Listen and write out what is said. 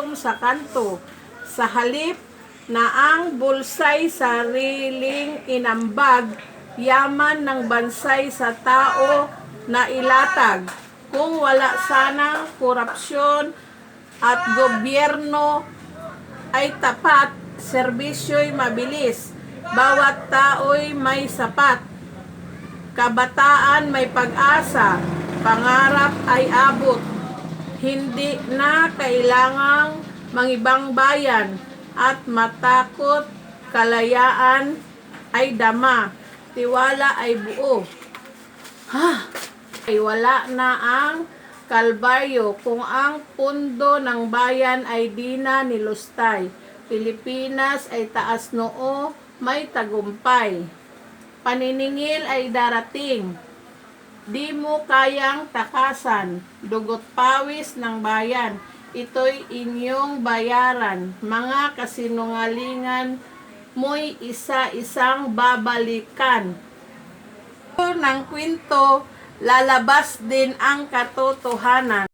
nagutom sa kanto. Sa halip na ang bulsay sariling inambag, yaman ng bansay sa tao na ilatag. Kung wala sanang korupsyon at gobyerno ay tapat, serbisyo'y mabilis, bawat tao'y may sapat, kabataan may pag-asa, pangarap ay abot, hindi na kailangang mangibang bayan at matakot, kalayaan ay dama, tiwala ay buo. Ay wala na ang kalbaryo kung ang pundo ng bayan ay di na nilustay. Pilipinas ay taas noo, may tagumpay. Paniningil ay darating, di mo kayang takasan. Dugot pawis ng bayan, ito'y inyong bayaran. Mga kasinungalingan mo'y isa-isang babalikan. Ng kwento, lalabas din ang katotohanan.